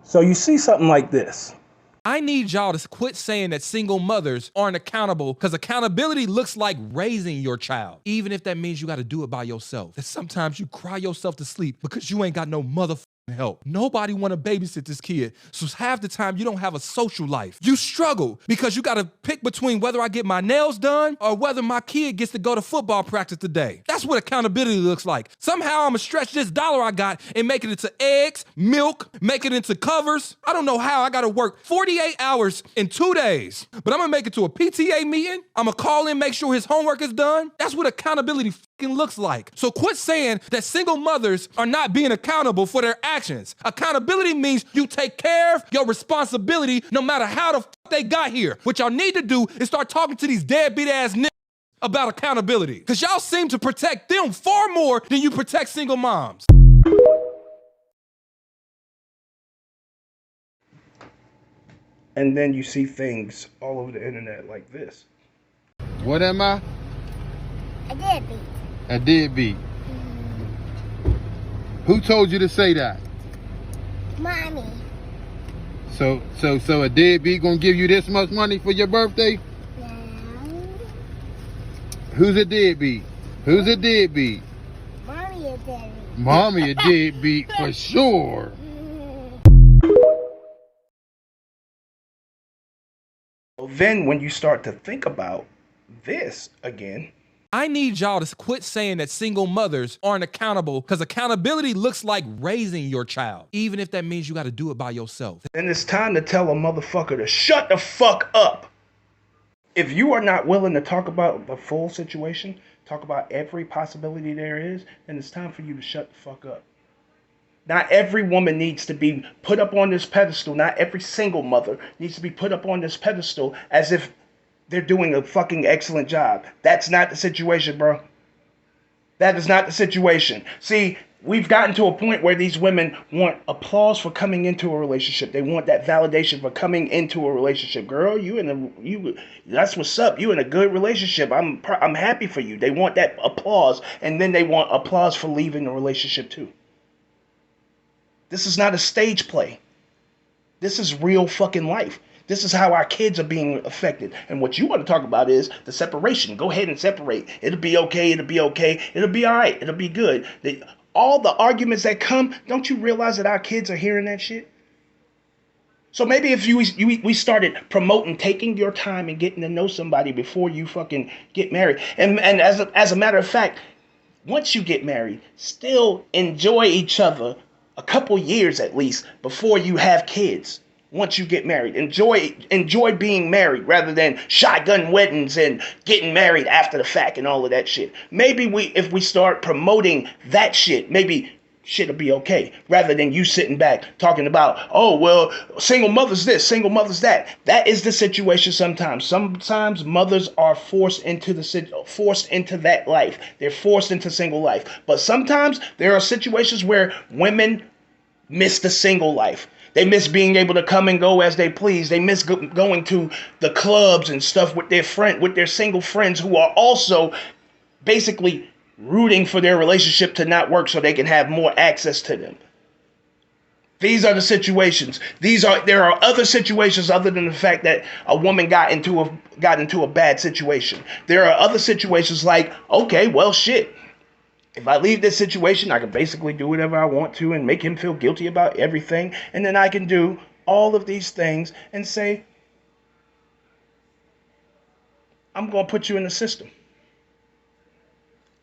So you see something like this. I need y'all to quit saying that single mothers aren't accountable, because accountability looks like raising your child, even if that means you got to do it by yourself. That sometimes you cry yourself to sleep because you ain't got no motherfucking help. Nobody want to babysit this kid, so half the time you don't have a social life. You struggle because you got to pick between whether I get my nails done or whether my kid gets to go to football practice today. That's what accountability looks like. Somehow I'm gonna stretch this dollar I got and make it into eggs, milk, make it into covers. I don't know how. I gotta work 48 hours in 2 days, but I'm gonna make it to a PTA meeting. I'm gonna call in, make sure his homework is done. That's what accountability looks like. So quit saying that single mothers are not being accountable for their actions. Accountability means you take care of your responsibility no matter how the they got here. What y'all need to do is start talking to these deadbeat ass niggas about accountability, because y'all seem to protect them far more than you protect single moms. And then you see things all over the internet like this. What am I? A deadbeat. A deadbeat. Who told you to say that? Mommy. So a deadbeat gonna give you this much money for your birthday? No. Who's a deadbeat? Who's a deadbeat? Mommy is deadbeat. Mommy a deadbeat for sure. Then when you start to think about this again, I need y'all to quit saying that single mothers aren't accountable, because accountability looks like raising your child, even if that means you got to do it by yourself. then it's time to tell a motherfucker to shut the fuck up. If you are not willing to talk about the full situation, talk about every possibility there is, then it's time for you to shut the fuck up. Not every woman needs to be put up on this pedestal. Not every single mother needs to be put up on this pedestal as if they're doing a fucking excellent job. That's not the situation, bro. That is not the situation. See, we've gotten to a point where these women want applause for coming into a relationship. They want that validation for coming into a relationship. Girl, that's what's up. You in a good relationship. I'm happy for you. They want that applause, and then they want applause for leaving the relationship too. This is not a stage play. This is real fucking life. This is how our kids are being affected. And what you want to talk about is the separation. Go ahead and separate. It'll be okay. It'll be okay. It'll be all right. It'll be good. All the arguments that come, don't you realize that our kids are hearing that shit? So maybe if we started promoting taking your time and getting to know somebody before you fucking get married. And as a matter of fact, once you get married, still enjoy each other a couple years at least before you have kids. Once you get married, enjoy being married rather than shotgun weddings and getting married after the fact and all of that shit. Maybe if we start promoting that shit, maybe shit'll be okay, rather than you sitting back talking about, oh well, single mothers this, single mothers that. That is the situation sometimes. Sometimes mothers are forced into that life. They're forced into single life. But sometimes there are situations where women miss the single life. They miss being able to come and go as they please. They miss going to the clubs and stuff with their single friends who are also basically rooting for their relationship to not work so they can have more access to them. These are the situations. There are other situations other than the fact that a woman got into a bad situation. There are other situations like, okay, well shit. If I leave this situation, I can basically do whatever I want to and make him feel guilty about everything. And then I can do all of these things and say, I'm going to put you in the system.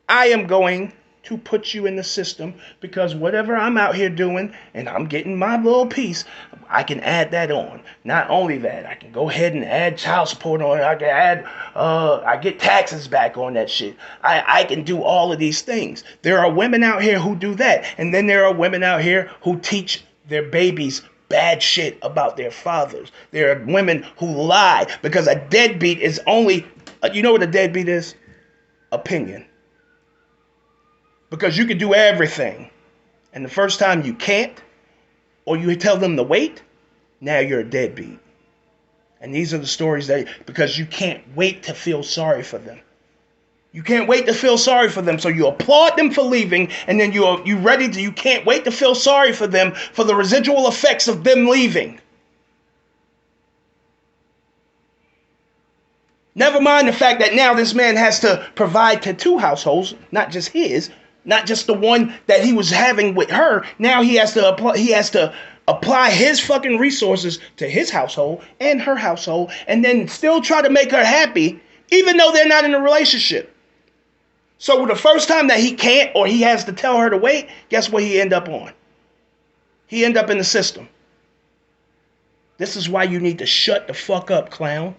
I am going to put you in the system because whatever I'm out here doing and I'm getting my little piece, I can add that on. Not only that, I can go ahead and add child support on it. I can add, I get taxes back on that shit. I can do all of these things. There are women out here who do that. And then there are women out here who teach their babies bad shit about their fathers. There are women who lie because a deadbeat is only, you know what a deadbeat is? Opinion. Because you can do everything. And the first time you can't, or you tell them to wait, now you're a deadbeat. And these are the stories because you can't wait to feel sorry for them. You can't wait to feel sorry for them, so you applaud them for leaving, and then you can't wait to feel sorry for them for the residual effects of them leaving. Never mind the fact that now this man has to provide to two households, not just his, not just the one that he was having with her. Now he has to apply his fucking resources to his household and her household, and then still try to make her happy, even though they're not in a relationship. So the first time that he can't, or he has to tell her to wait, guess what he end up on? He end up in the system. This is why you need to shut the fuck up, clown.